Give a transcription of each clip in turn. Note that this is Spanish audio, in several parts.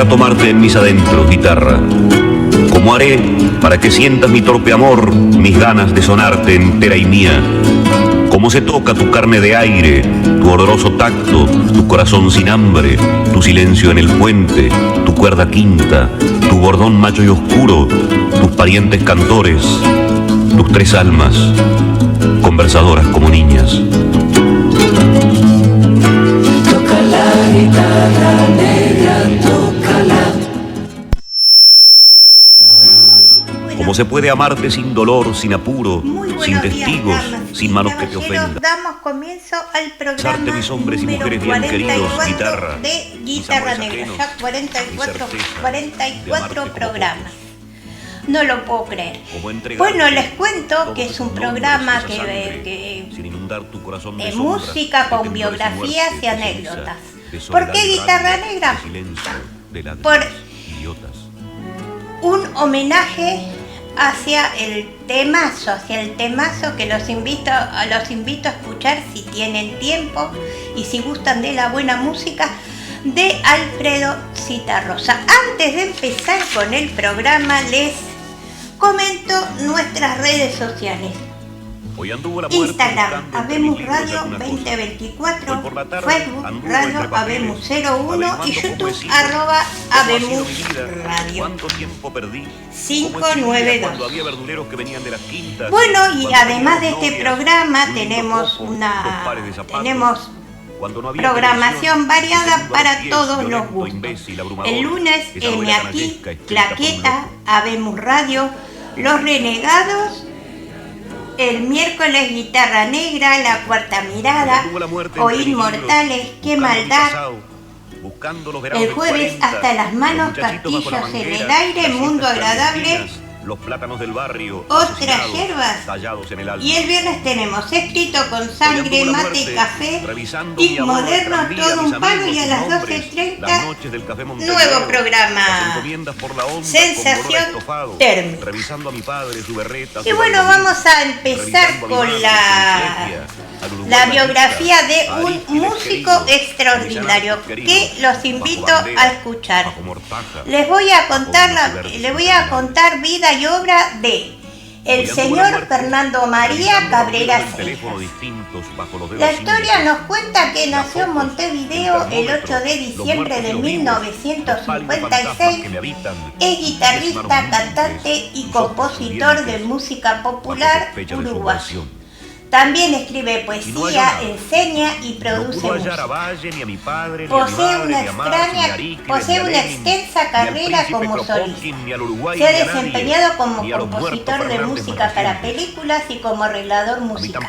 tomarte en mis adentros, guitarra. ¿Cómo haré para que sientas mi torpe amor, mis ganas de sonarte entera y mía? Cómo se toca tu carne de aire, tu oloroso tacto, tu corazón sin hambre, tu silencio en el puente, tu cuerda quinta, tu bordón macho y oscuro, tus parientes cantores, tus tres almas, conversadoras como niñas. Toca la guitarra negra, tócala. ¿Cómo se puede amarte sin dolor, sin apuro, sin testigos, sin manos que te ofendan? Damos comienzo al programa Mis hombres y número mujeres bien queridos, 44 guitarra, de Guitarra Negra. Ya 44 programas. No lo puedo creer. Bueno, les cuento que es un programa que es música con biografías y anécdotas. ¿Por qué Guitarra Negra? Por un homenaje hacia el temazo que los invito a escuchar si tienen tiempo y si gustan de la buena música, de Alfredo Zitarrosa. Antes de empezar con el programa, les comento nuestras redes sociales. Instagram, Habemos Radio 2024, Facebook, Radio Habemos 01 y YouTube, @Habemos Radio 592. Bueno, y además de este programa tenemos programación variada para todos los gustos. El lunes, M aquí, Claqueta, Habemos Radio, Los Renegados. El miércoles, Guitarra Negra, La Cuarta Mirada, o Inmortales, Qué Maldad. El jueves, Hasta las Manos, Castillos en el Aire, Mundo Agradable, los plátanos del barrio, Otras Hierbas. Y el viernes tenemos Escrito con Sangre, Mate y Café, Tic Modernos, Todo un Palo, y a las 12:30 nuevo programa, Sensación Térmica. Y bueno, vamos a empezar con la biografía de un músico extraordinario que los invito a escuchar. Les voy a contar vida y obra de el señor Fernando María Cabrera Cejas. La historia nos cuenta que nació en Montevideo el 8 de diciembre de 1956. Es guitarrista, cantante y compositor de música popular uruguayo. También escribe poesía, enseña y produce música. Posee una extensa carrera como solista. Se ha desempeñado como compositor de música para películas y como arreglador musical.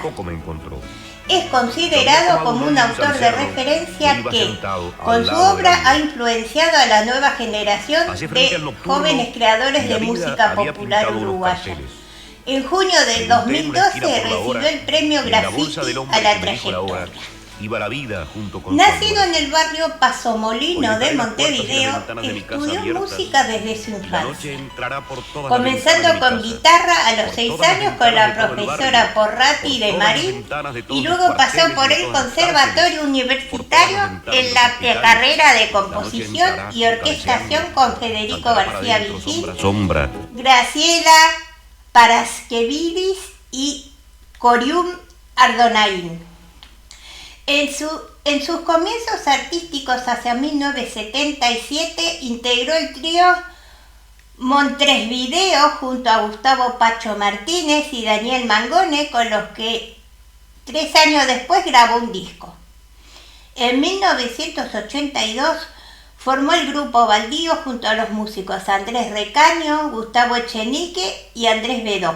Es considerado como un autor de referencia que, con su obra, ha influenciado a la nueva generación de jóvenes creadores de música popular uruguaya. En junio del 2012 recibió el premio Graffiti a la trayectoria. Nacido en el barrio Pasomolino de Montevideo, estudió música desde su infancia, comenzando con guitarra a los 6 años con la profesora Porrati de Marín, y luego pasó por el Conservatorio Universitario en la carrera de composición y orquestación con Federico García Vigil, Graciela Paraskevidis y Corium Ardonaín. En sus comienzos artísticos hacia 1977 integró el trío Montresvideo junto a Gustavo Pacho Martínez y Daniel Mangone, con los que 3 años después grabó un disco. En 1982 formó el grupo Baldío junto a los músicos Andrés Recaño, Gustavo Echenique y Andrés Bedó,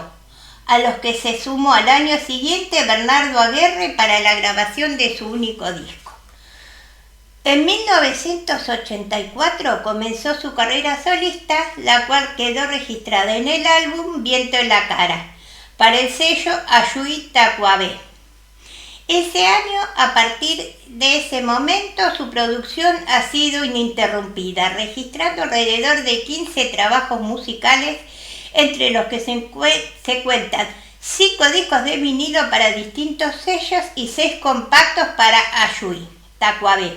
a los que se sumó al año siguiente Bernardo Aguerre para la grabación de su único disco. En 1984 comenzó su carrera solista, la cual quedó registrada en el álbum Viento en la Cara, para el sello Ayuí Tacuabé. Ese año, a partir de ese momento, su producción ha sido ininterrumpida, registrando alrededor de 15 trabajos musicales, entre los que se cuentan 5 discos de vinilo para distintos sellos y 6 compactos para Ayuí Tacuabé.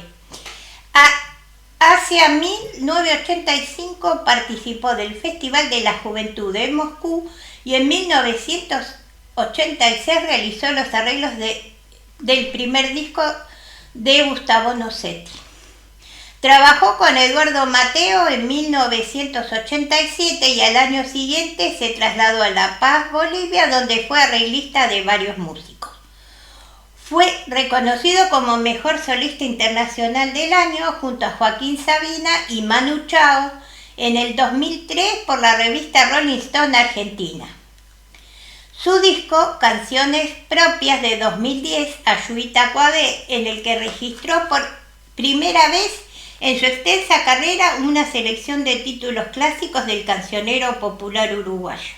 hacia 1985 participó del Festival de la Juventud de Moscú y en 1986 realizó los arreglos del primer disco de Gustavo Nocetti. Trabajó con Eduardo Mateo en 1987 y al año siguiente se trasladó a La Paz, Bolivia, donde fue arreglista de varios músicos. Fue reconocido como mejor solista internacional del año junto a Joaquín Sabina y Manu Chao en el 2003 por la revista Rolling Stone Argentina. Su disco Canciones Propias de 2010, Ayuita Coabé, en el que registró por primera vez en su extensa carrera una selección de títulos clásicos del cancionero popular uruguayo.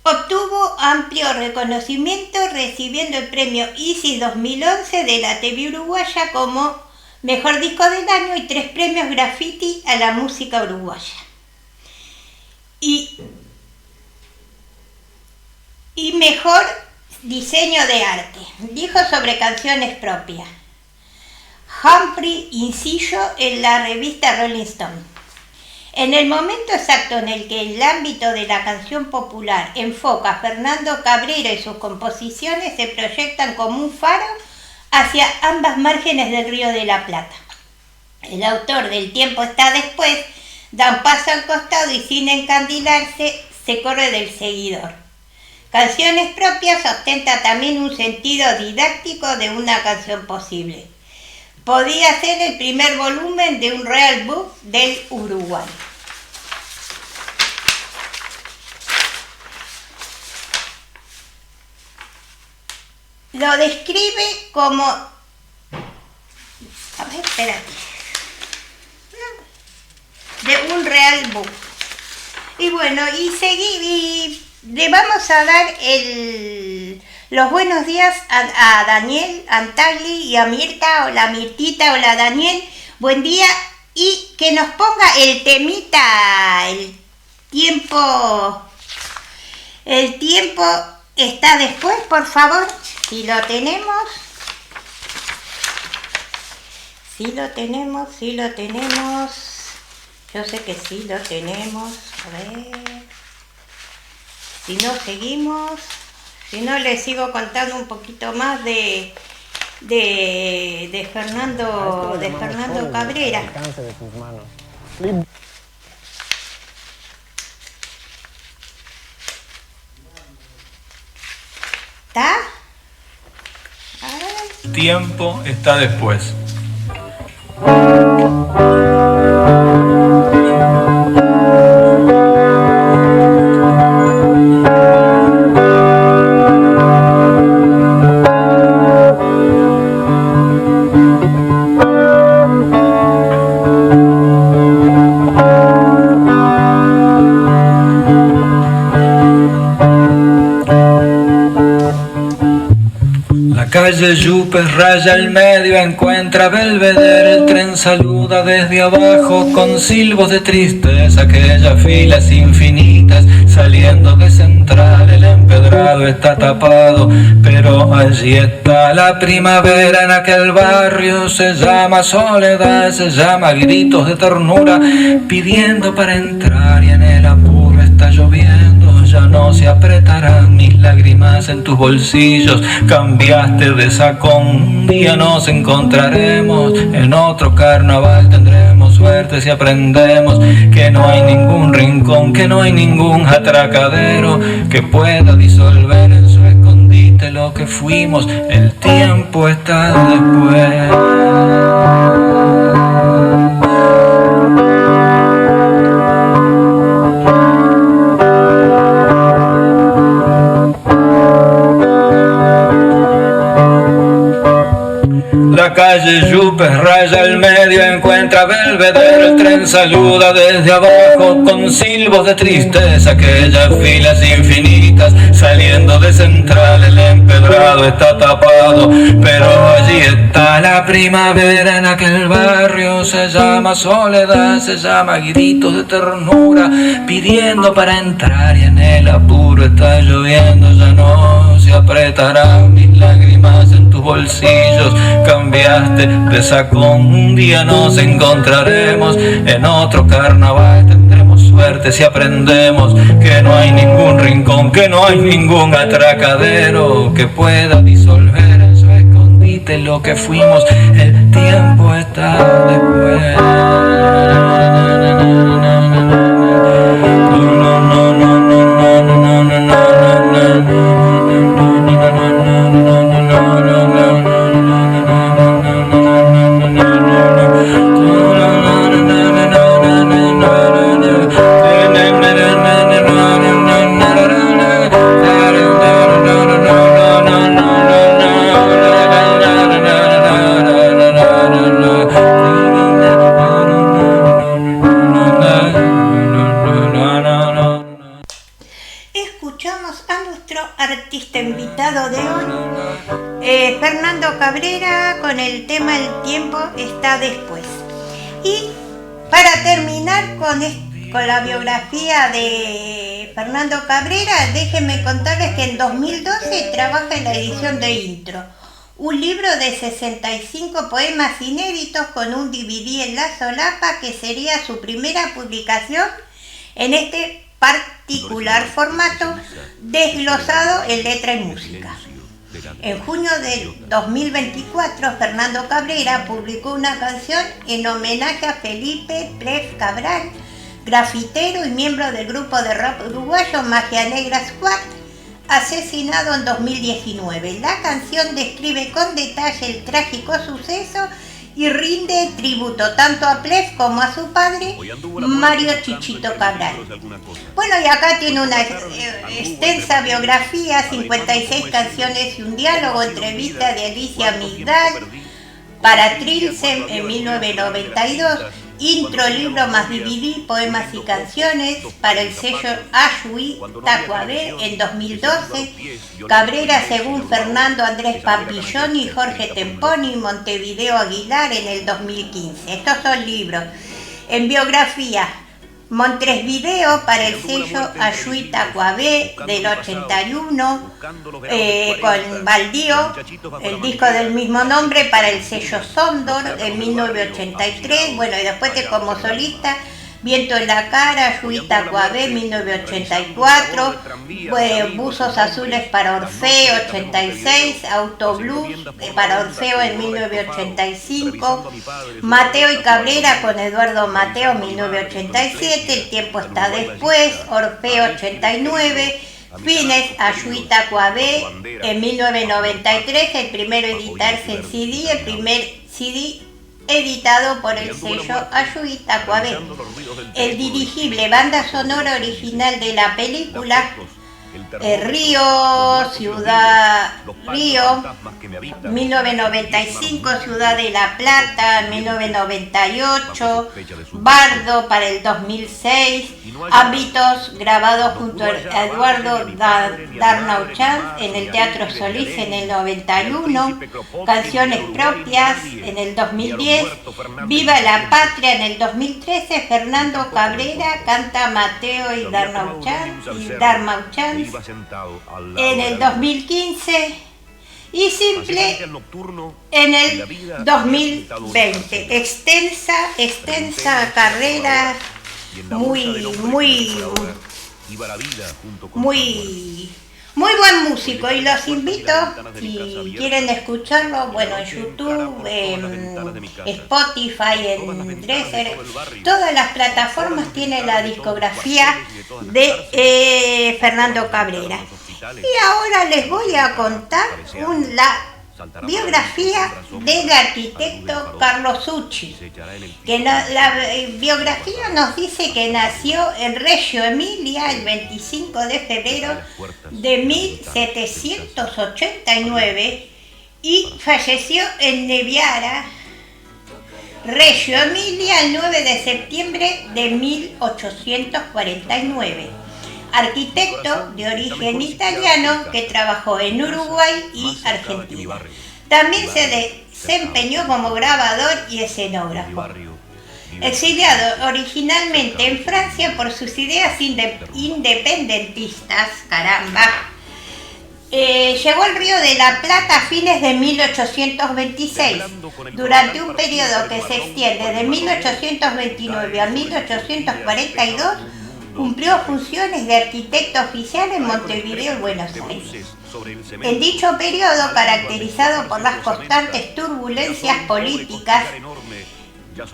Obtuvo amplio reconocimiento recibiendo el premio Isis 2011 de la TV uruguaya como Mejor Disco del Año y 3 premios Graffiti a la música uruguaya. Y Mejor Diseño de Arte. Dijo sobre Canciones Propias Humphrey Incillo en la revista Rolling Stone. En el momento exacto en el que el ámbito de la canción popular enfoca a Fernando Cabrera y sus composiciones se proyectan como un faro hacia ambas márgenes del Río de la Plata. El autor del Tiempo está después da un paso al costado y sin encandilarse se corre del seguidor. Canciones Propias ostenta también un sentido didáctico de una canción posible. Podía ser el primer volumen de un Real Book del Uruguay. Lo describe como... A ver, espérate. De un Real Book. Y bueno, y le vamos a dar los buenos días a Daniel Antagli y a Mirta. Hola Mirtita, hola Daniel, buen día, y que nos ponga el temita, el tiempo está después, por favor, si lo tenemos, yo sé que sí lo tenemos, a ver, si no seguimos. Si no, les sigo contando un poquito más de Fernando Cabrera. ¿Está? Tiempo está después. Calle Yupes raya el medio, encuentra Belvedere, el tren saluda desde abajo con silbos de tristeza, aquellas filas infinitas saliendo de Central, el empedrado está tapado, pero allí está la primavera en aquel barrio, se llama soledad, se llama gritos de ternura, pidiendo para entrar y en el apuro está lloviendo, ya no se apretarán mis lágrimas en tus bolsillos, cambiaste de sacón, un día nos encontraremos, en otro carnaval tendremos suerte si aprendemos que no hay ningún rincón, que no hay ningún atracadero que pueda disolver en su escondite lo que fuimos, el tiempo está después. La calle Yupes raya el medio, encuentra Belvedere, el tren saluda desde abajo con silbos de tristeza, aquellas filas infinitas saliendo de Central, el empedrado está tapado, pero allí está la primavera en aquel barrio, se llama soledad, se llama gritos de ternura, pidiendo para entrar y en el apuro está lloviendo, ya no se apretarán mis lágrimas en tus bolsillos, cambiaste olvidaste de Sacón. Un día nos encontraremos en otro carnaval. Tendremos suerte si aprendemos que no hay ningún rincón, que no hay ningún atracadero que pueda disolver en su escondite lo que fuimos. El tiempo está después. Artista invitado de hoy, Fernando Cabrera, con el tema El tiempo está después. Y para terminar con la biografía de Fernando Cabrera, déjenme contarles que en 2012 trabaja en la edición de Intro, un libro de 65 poemas inéditos con un DVD en la solapa que sería su primera publicación en este particular formato, desglosado en letra y música. En junio de 2024, Fernando Cabrera publicó una canción en homenaje a Felipe Plef Cabral, grafitero y miembro del grupo de rap uruguayo Magia Negra Squad, asesinado en 2019. La canción describe con detalle el trágico suceso y rinde tributo tanto a Plef como a su padre, Mario Chichito Cabral. Bueno, y acá tiene una extensa biografía, 56 canciones y un diálogo, entrevista de Alicia Migdal para Trilce en 1992, Intro, libro más DVD, poemas y canciones para el sello Ashwi Tacuabé en 2012, Cabrera según Fernando Andrés Pampilloni y Jorge Temponi, Montevideo Aguilar en el 2015. Estos son libros. En biografía, Montevideo para el sello Ashwi Tacuabé del 81, con Baldío, el disco del mismo nombre para el sello Sondor en 1983, bueno, y después como solista, Viento en la cara, Ashwi Tacuabé 1984, Buzos Azules para Orfeo 86, Autoblues para Orfeo en 1985, Mateo y Cabrera con Eduardo Mateo 1987, El tiempo está después, Orfeo 89, Fines, Ashwi Tacuabé en 1993, el primero editarse en CD, el primer CD editado por el sello Ashwi Tacuabé. El dirigible, banda sonora original de la película Río, Ciudad Río, 1995, Ciudad de la Plata, 1998, Bardo para el 2006, Ámbitos grabados junto a Eduardo Darnauchan en el Teatro Solís en el 91, Canciones propias en el 2010, Viva la Patria en el 2013, Fernando Cabrera canta Mateo y Darnauchan en el 2015 y Simple en el 2020. Extensa carrera, muy buen músico, y los invito, si quieren escucharlo, bueno, en YouTube, en Spotify, en Dresser, todas las plataformas tienen la discografía de Fernando Cabrera. Y ahora les voy a contar la biografía del arquitecto Carlo Zucchi, que la biografía nos dice que nació en Reggio Emilia el 25 de febrero de 1789 y falleció en Neviara, Reggio Emilia, el 9 de septiembre de 1849. Arquitecto de origen italiano que trabajó en Uruguay y Argentina. También se desempeñó como grabador y escenógrafo. Exiliado originalmente en Francia por sus ideas independentistas, llegó al Río de la Plata a fines de 1826, durante un periodo que se extiende de 1829 a 1842, cumplió funciones de arquitecto oficial en Montevideo y Buenos Aires. En dicho periodo, caracterizado por las constantes turbulencias políticas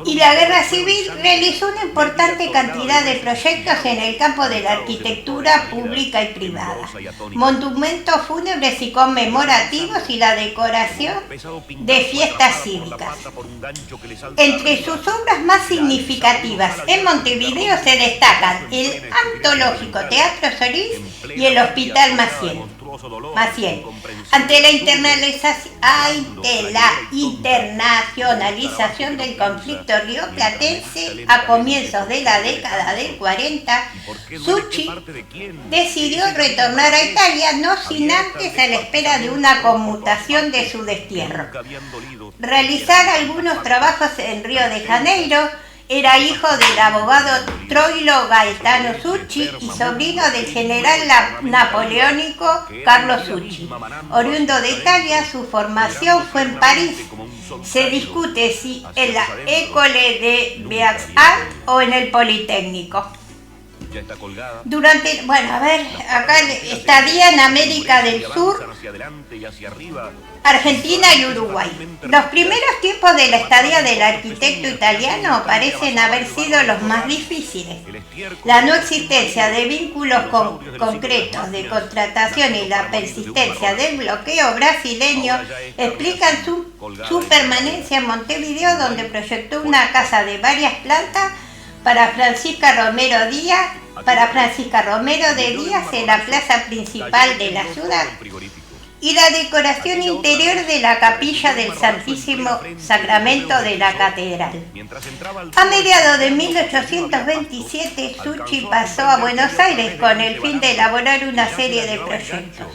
y la guerra civil, realizó una importante cantidad de proyectos en el campo de la arquitectura pública y privada, monumentos fúnebres y conmemorativos y la decoración de fiestas cívicas. Entre sus obras más significativas en Montevideo se destacan el antológico Teatro Solís y el Hospital Maciel. Ante la internacionalización del conflicto rioplatense a comienzos de la década del 40, Succhi decidió retornar a Italia, no sin antes a la espera de una conmutación de su destierro. Realizar algunos trabajos en Río de Janeiro. Era hijo del abogado Troilo Gaetano Succhi y sobrino del general napoleónico Carlo Succhi. Oriundo de Italia, su formación fue en París. Se discute si en la École des Beaux-Arts o en el Politécnico. Durante, acá estadía en América del Sur, Argentina y Uruguay. Los primeros tiempos de la estadía del arquitecto italiano parecen haber sido los más difíciles. La no existencia de vínculos concretos de contratación y la persistencia del bloqueo brasileño explican su permanencia en Montevideo, donde proyectó una casa de varias plantas para Francisca Romero de Díaz en la plaza principal de la ciudad, y la decoración interior de la capilla del Santísimo Sacramento de la catedral. A mediados de 1827, Succhi pasó a Buenos Aires con el fin de elaborar una serie de proyectos.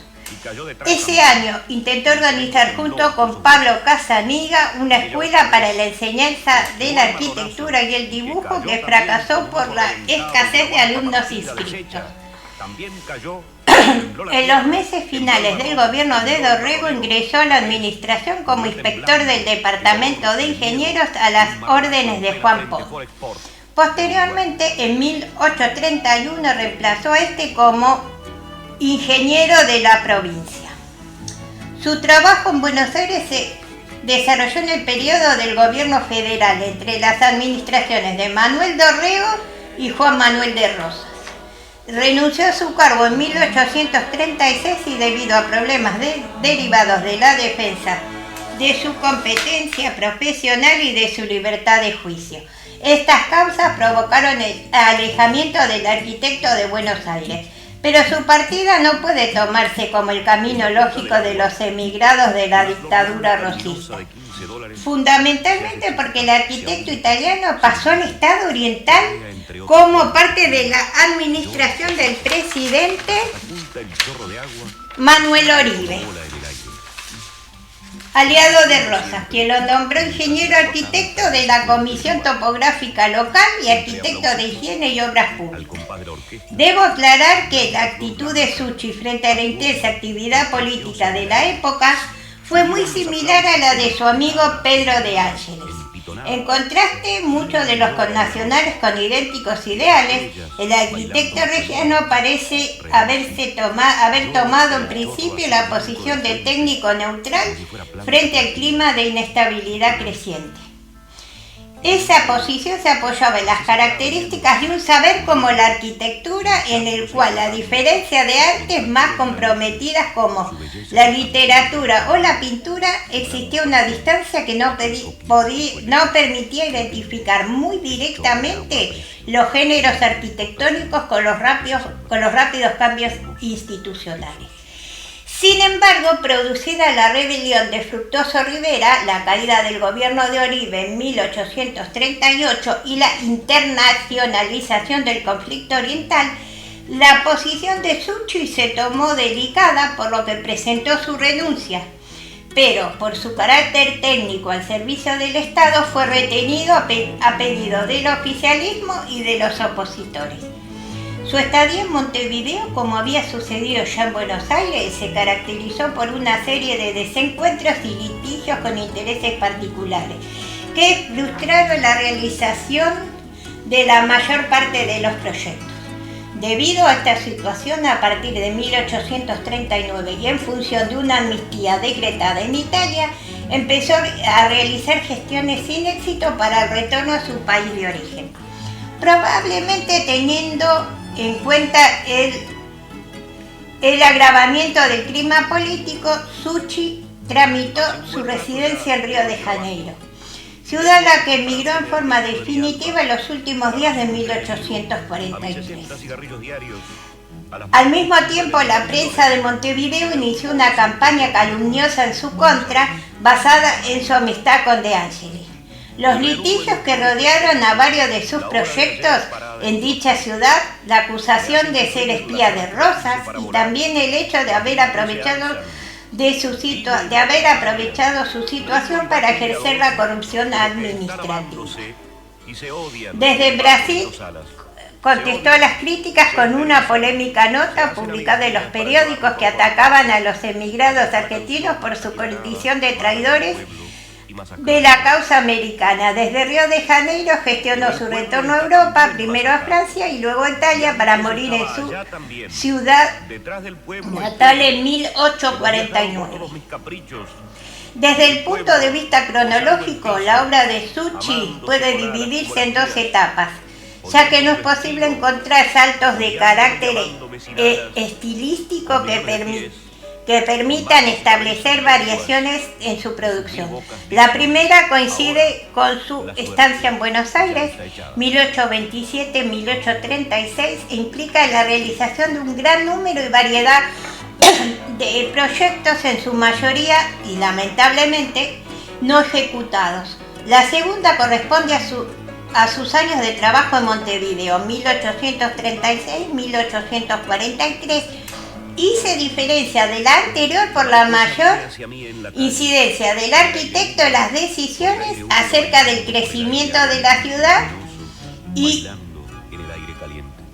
Ese año intentó organizar junto con Pablo Casaniga una escuela para la enseñanza de la arquitectura y el dibujo, que fracasó por la escasez de alumnos inscritos. En los meses finales del gobierno de Dorrego ingresó a la administración como inspector del Departamento de Ingenieros a las órdenes de Juan Pons. Posteriormente, en 1831, reemplazó a este como ingeniero de la provincia. Su trabajo en Buenos Aires se desarrolló en el periodo del gobierno federal entre las administraciones de Manuel Dorrego y Juan Manuel de Rosas. Renunció a su cargo en 1836 y debido a problemas derivados de la defensa de su competencia profesional y de su libertad de juicio. Estas causas provocaron el alejamiento del arquitecto de Buenos Aires, pero su partida no puede tomarse como el camino lógico de los emigrados de la dictadura rosista. Fundamentalmente porque el arquitecto italiano pasó al Estado oriental como parte de la administración del presidente Manuel Oribe, aliado de Rosas, quien lo nombró ingeniero arquitecto de la Comisión Topográfica Local y arquitecto de Higiene y Obras Públicas. Debo aclarar que la actitud de Succhi frente a la intensa actividad política de la época fue muy similar a la de su amigo Pedro de Ángeles. En contraste, muchos de los connacionales con idénticos ideales, el arquitecto regiano parece haber tomado en principio la posición de técnico neutral frente al clima de inestabilidad creciente. Esa posición se apoyaba en las características de un saber como la arquitectura, en el cual, a diferencia de artes más comprometidas como la literatura o la pintura, existía una distancia que no permitía identificar muy directamente los géneros arquitectónicos con los rápidos cambios institucionales. Sin embargo, producida la rebelión de Fructuoso Rivera, la caída del gobierno de Oribe en 1838 y la internacionalización del conflicto oriental, la posición de Succhi se tomó delicada, por lo que presentó su renuncia, pero por su carácter técnico al servicio del Estado fue retenido a pedido del oficialismo y de los opositores. Su estadía en Montevideo, como había sucedido ya en Buenos Aires, se caracterizó por una serie de desencuentros y litigios con intereses particulares, que frustraron la realización de la mayor parte de los proyectos. Debido a esta situación, a partir de 1839 y en función de una amnistía decretada en Italia, empezó a realizar gestiones sin éxito para el retorno a su país de origen. Probablemente teniendo en cuenta el agravamiento del clima político, Succi tramitó su residencia en Río de Janeiro, ciudad a la que emigró en forma definitiva en los últimos días de 1843. Al mismo tiempo, la prensa de Montevideo inició una campaña calumniosa en su contra, basada en su amistad con De Angeli. Los litigios que rodearon a varios de sus proyectos en dicha ciudad, la acusación de ser espía de Rosas y también el hecho de haber aprovechado su situación para ejercer la corrupción administrativa. Desde Brasil contestó a las críticas con una polémica nota publicada en los periódicos que atacaban a los emigrados argentinos por su condición de traidores de la causa americana. Desde Río de Janeiro gestionó su retorno a Europa, primero a Francia y luego a Italia, para morir en su ciudad natal en 1849. Desde el punto de vista cronológico, la obra de Succi puede dividirse en dos etapas, ya que no es posible encontrar saltos de carácter estilístico que permitan establecer variaciones en su producción. La primera coincide con su estancia en Buenos Aires, 1827-1836, e implica la realización de un gran número y variedad de proyectos, en su mayoría, y lamentablemente, no ejecutados. La segunda corresponde a sus años de trabajo en Montevideo, 1836-1843, y se diferencia de la anterior por la mayor incidencia del arquitecto en las decisiones acerca del crecimiento de la ciudad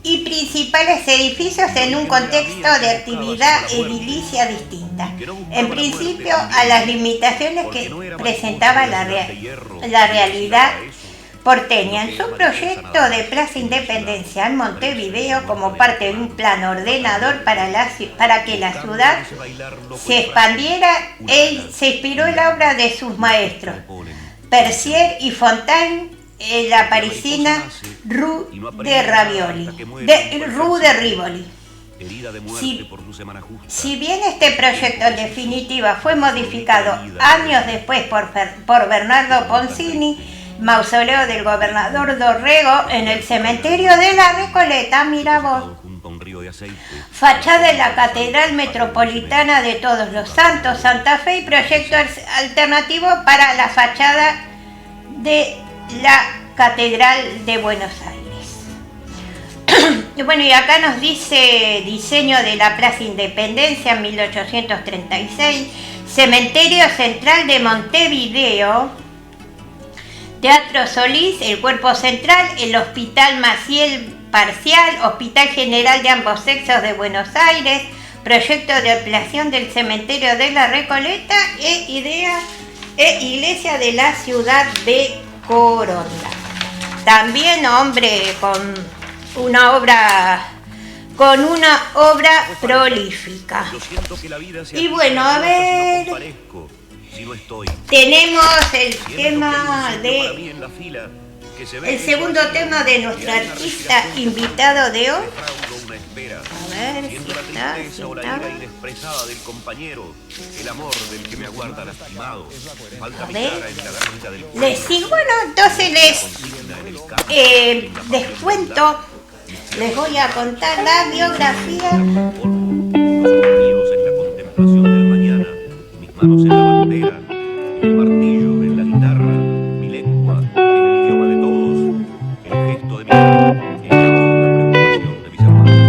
y principales edificios en un contexto de actividad edilicia distinta, en principio a las limitaciones que presentaba la realidad porteña. En su proyecto de Plaza Independencia en Montevideo, como parte de un plan ordenador para que la ciudad se expandiera, él se inspiró en la obra de sus maestros Percier y Fontaine en la parisina Rue de Rivoli. Si bien este proyecto en definitiva fue modificado años después por Bernardo Poncini, mausoleo del gobernador Dorrego en el cementerio de la Recoleta, mira vos. Fachada de la Catedral Metropolitana de Todos los Santos, Santa Fe, y proyecto alternativo para la fachada de la Catedral de Buenos Aires. Bueno, y acá nos dice diseño de la Plaza Independencia en 1836, Cementerio Central de Montevideo, Teatro Solís, el cuerpo central, el Hospital Maciel Parcial, Hospital General de ambos sexos de Buenos Aires, proyecto de ampliación del cementerio de la Recoleta iglesia de la ciudad de Coronda. También, hombre, con una obra prolífica. Y bueno, a ver, tenemos el segundo tema de nuestro artista invitado de hoy. A ver si está. A ver, les sigo, bueno, entonces les cuento, les voy a contar la biografía. Manos en la bandera, el martillo en la guitarra, mi lengua en el idioma de todos, el gesto de mi mano en la preocupación de mis hermanos.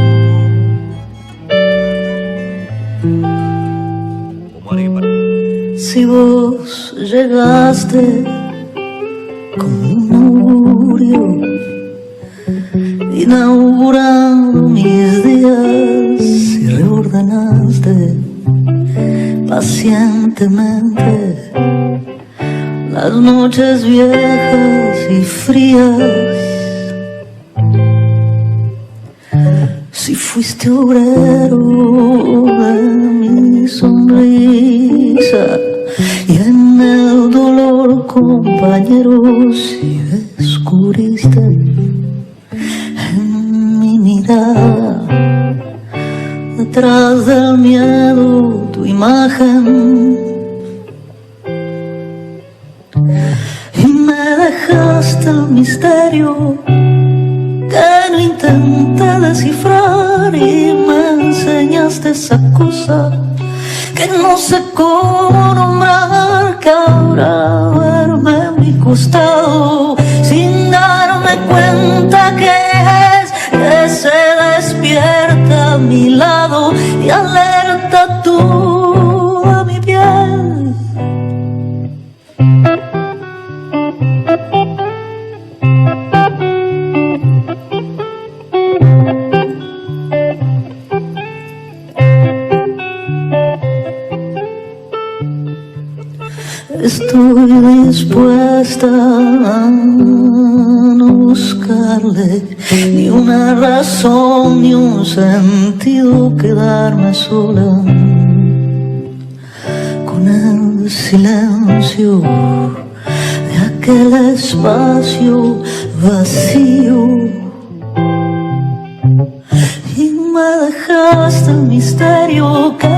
¿Cómo haré para... Si vos llegaste como un murió y inaugurando mis días y reordenaste pacientemente las noches viejas y frías. Si fuiste obrero de mi sonrisa y en el dolor compañero, si descubriste en mi mirada detrás del miedo tu imagen y me dejaste el misterio que no intenté descifrar y me enseñaste esa cosa que no sé cómo nombrar, que ahora duerme a mi costado sin darme cuenta que es que se despierta a mi lado y alerta toda mi piel. Estoy dispuesta a no buscarle ni una razón ni un sentido, quedarme sola con el silencio de aquel espacio vacío. Y me dejaste el misterio que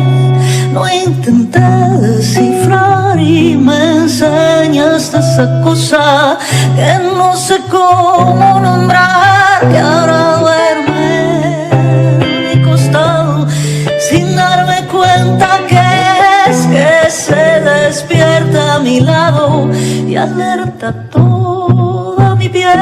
no intenté descifrar y me enseñaste esa cosa que no sé cómo nombrar, que ahora duerme a mi costado sin darme cuenta que es que se despierta a mi lado y alerta toda mi piel.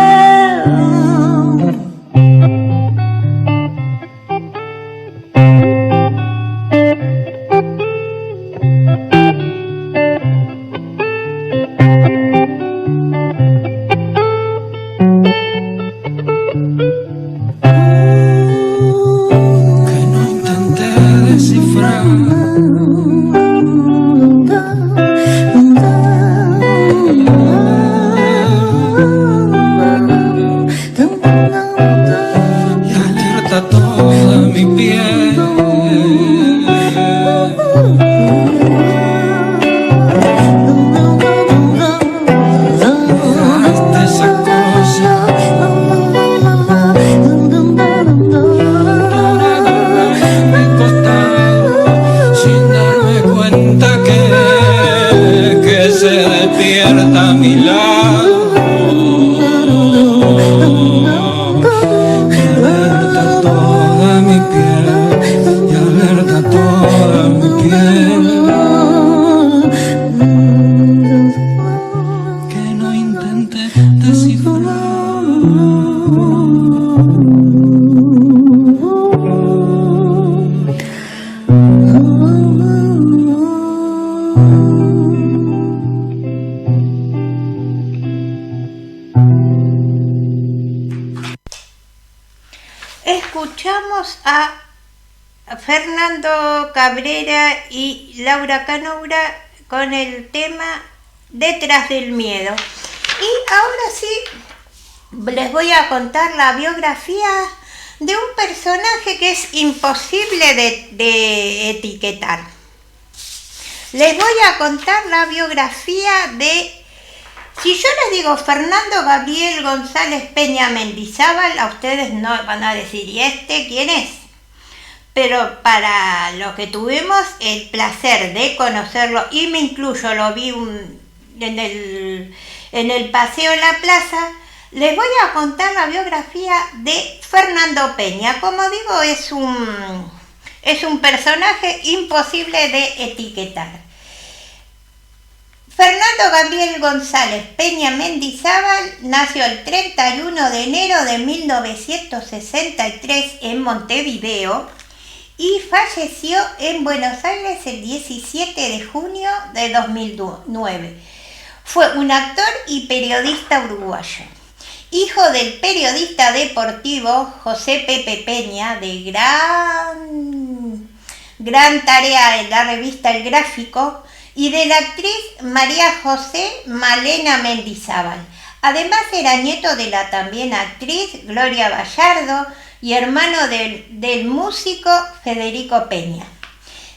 Escuchamos a Fernando Cabrera y Laura Canoura con el tema Detrás del Miedo. Y ahora sí, les voy a contar la biografía de un personaje que es imposible de etiquetar. Les voy a contar la biografía de... Si yo les digo Fernando Gabriel González Peña Mendizábal, a ustedes no van a decir, ¿y este quién es? Pero para los que tuvimos el placer de conocerlo, y me incluyo, lo vi en el paseo en la plaza, les voy a contar la biografía de Fernando Peña. Como digo, es un personaje imposible de etiquetar. Fernando Gabriel González Peña Mendizábal nació el 31 de enero de 1963 en Montevideo y falleció en Buenos Aires el 17 de junio de 2009. Fue un actor y periodista uruguayo. hijo del periodista deportivo José Pepe Peña, de gran tarea en la revista El Gráfico, y de la actriz María José Malena Mendizábal. Además era nieto de la también actriz Gloria Bayardo y hermano del músico Federico Peña.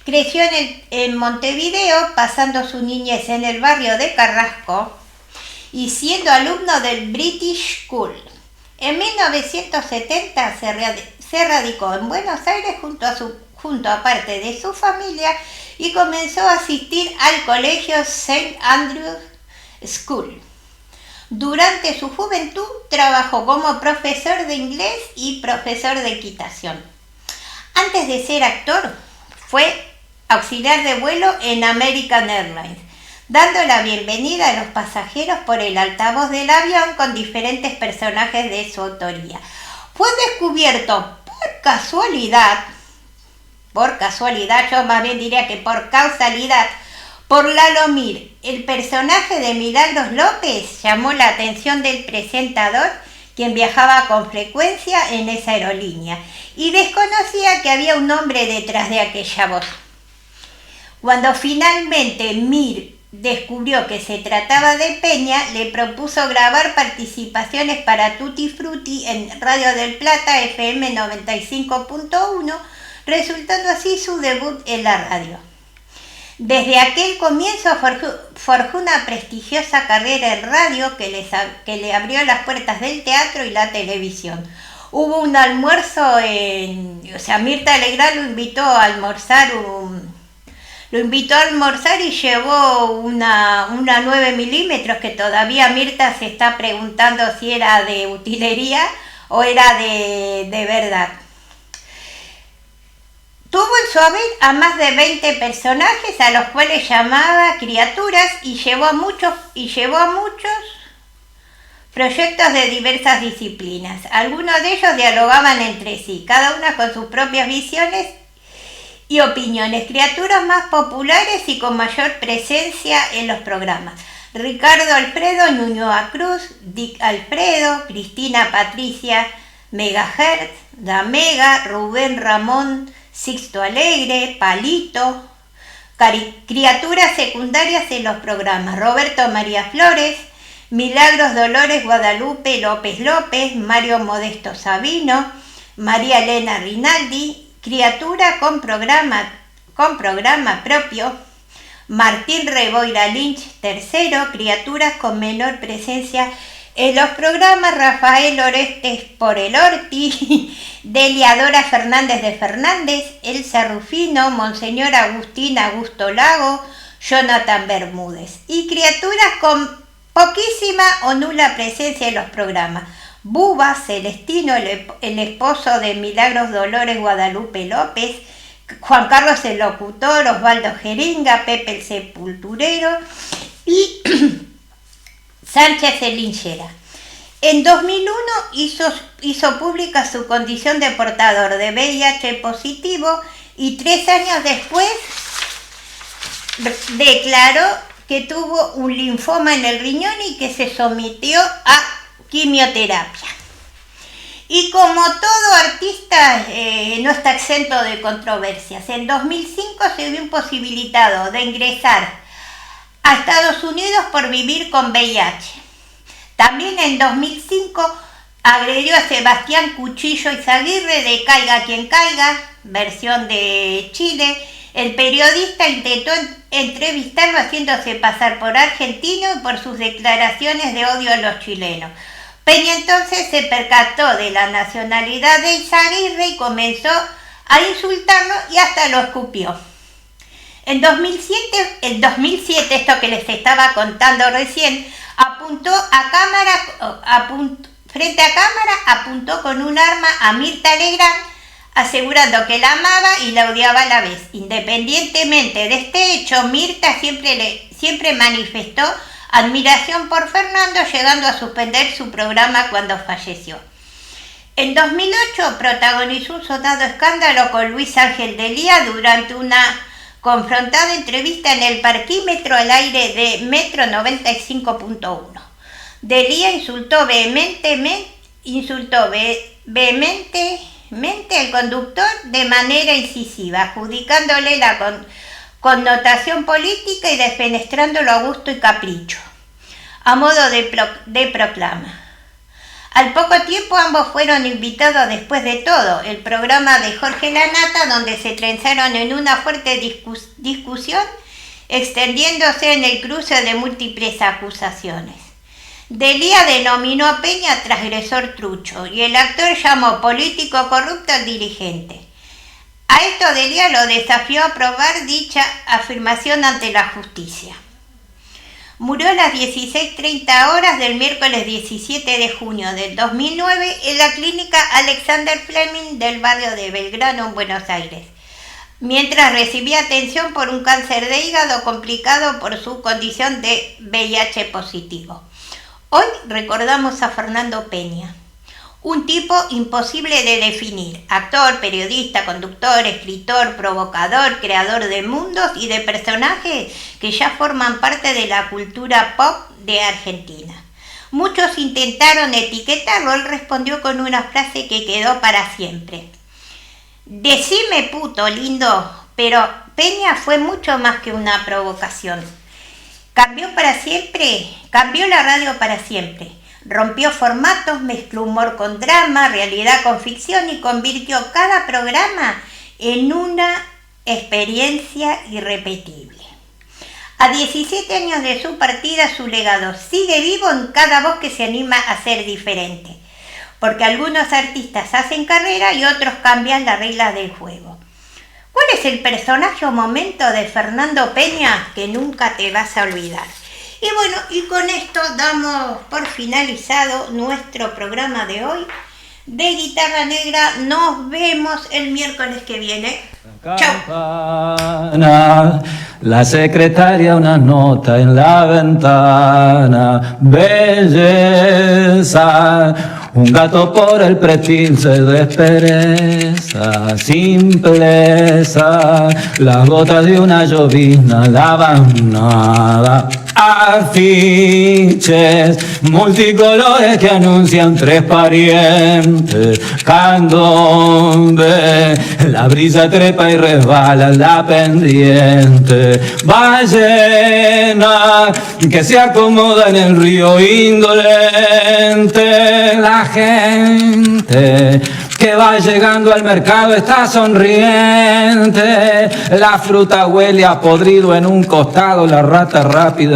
Creció en Montevideo, pasando su niñez en el barrio de Carrasco y siendo alumno del British School. En 1970 se radicó en Buenos Aires junto a parte de su familia y comenzó a asistir al colegio St. Andrew's School. Durante su juventud trabajó como profesor de inglés y profesor de equitación. Antes de ser actor, fue auxiliar de vuelo en American Airlines, dando la bienvenida a los pasajeros por el altavoz del avión con diferentes personajes de su autoría. Fue descubierto por casualidad, yo más bien diría que por causalidad, por Lalo Mir. El personaje de Milagros López llamó la atención del presentador, quien viajaba con frecuencia en esa aerolínea, y desconocía que había un hombre detrás de aquella voz. Cuando finalmente Mir descubrió que se trataba de Peña, le propuso grabar participaciones para Tutti Frutti en Radio del Plata FM 95.1, resultando así su debut en la radio. Desde aquel comienzo forjó una prestigiosa carrera en radio que le abrió las puertas del teatro y la televisión. Hubo un almuerzo Mirta Legrand lo invitó a almorzar y llevó una 9 milímetros que todavía Mirta se está preguntando si era de utilería o era de verdad. Tuvo en su haber a más de 20 personajes a los cuales llamaba criaturas y llevó a muchos proyectos de diversas disciplinas. Algunos de ellos dialogaban entre sí, cada una con sus propias visiones y opiniones. Criaturas más populares y con mayor presencia en los programas: Ricardo Alfredo Ñuñoa Cruz, Dick Alfredo, Cristina Patricia Megahertz, La Mega, Rubén Ramón, Sixto Alegre, Palito. Criaturas secundarias en los programas: Roberto María Flores, Milagros Dolores Guadalupe López López, Mario Modesto Sabino, María Elena Rinaldi. Criatura con programa propio: Martín Reboira Lynch III. Criaturas con menor presencia en los programas: Rafael Orestes por el Orti, Deliadora Fernández de Fernández, Elsa Rufino, Monseñor Agustín Augusto Lago, Jonathan Bermúdez. Y criaturas con poquísima o nula presencia en los programas: Buba Celestino, el esposo de Milagros Dolores Guadalupe López, Juan Carlos el locutor, Osvaldo Jeringa, Pepe el sepulturero y Sánchez el linchera. En 2001 hizo pública su condición de portador de VIH positivo y 3 años después declaró que tuvo un linfoma en el riñón y que se sometió a quimioterapia. Y como todo artista no está exento de controversias. En 2005 se vio imposibilitado de ingresar a Estados Unidos por vivir con VIH. También en 2005 agredió a Sebastián Cuchillo Izaguirre de Caiga quien caiga, versión de Chile. El periodista intentó entrevistarlo haciéndose pasar por argentino y por sus declaraciones de odio a los chilenos. Peña entonces se percató de la nacionalidad de Izaguirre y comenzó a insultarlo y hasta lo escupió. En 2007, esto que les estaba contando recién, frente a cámara apuntó con un arma a Mirta Legrand, asegurando que la amaba y la odiaba a la vez. Independientemente de este hecho, Mirta siempre manifestó admiración por Fernando, llegando a suspender su programa cuando falleció. En 2008 protagonizó un sonado escándalo con Luis Ángel Delía durante una confrontada entrevista en el parquímetro al aire de Metro 95.1, Delía insultó vehementemente al conductor de manera incisiva, adjudicándole la connotación política y defenestrándolo a gusto y capricho, a modo de proclama. Al poco tiempo ambos fueron invitados Después de Todo, el programa de Jorge Lanata, donde se trenzaron en una fuerte discusión, extendiéndose en el cruce de múltiples acusaciones. Delía denominó a Peña transgresor trucho y el actor llamó político corrupto al dirigente. A esto Delía lo desafió a probar dicha afirmación ante la justicia. Murió a las 16:30 horas del miércoles 17 de junio del 2009 en la clínica Alexander Fleming del barrio de Belgrano, en Buenos Aires, mientras recibía atención por un cáncer de hígado complicado por su condición de VIH positivo. Hoy recordamos a Fernando Peña, un tipo imposible de definir: actor, periodista, conductor, escritor, provocador, creador de mundos y de personajes que ya forman parte de la cultura pop de Argentina. Muchos intentaron etiquetarlo, él respondió con una frase que quedó para siempre: decime puto lindo. Pero Peña fue mucho más que una provocación. Cambió la radio para siempre. Rompió formatos, mezcló humor con drama, realidad con ficción y convirtió cada programa en una experiencia irrepetible. A 17 años de su partida, su legado sigue vivo en cada voz que se anima a ser diferente, porque algunos artistas hacen carrera y otros cambian las reglas del juego. ¿Cuál es el personaje o momento de Fernando Peña que nunca te vas a olvidar? Y bueno, y con esto damos por finalizado nuestro programa de hoy de Guitarra Negra. Nos vemos el miércoles que viene. Chao. La secretaria una nota en la ventana, belleza, un gato por el pretil se despereza, simpleza, las gotas de una llovizna lavan nada. Afiches multicolores que anuncian tres parientes, candombe, la brisa trepa y resbala la pendiente, ballena que se acomoda en el río indolente, la gente que va llegando al mercado está sonriente, la fruta huele a podrido en un costado, la rata rápida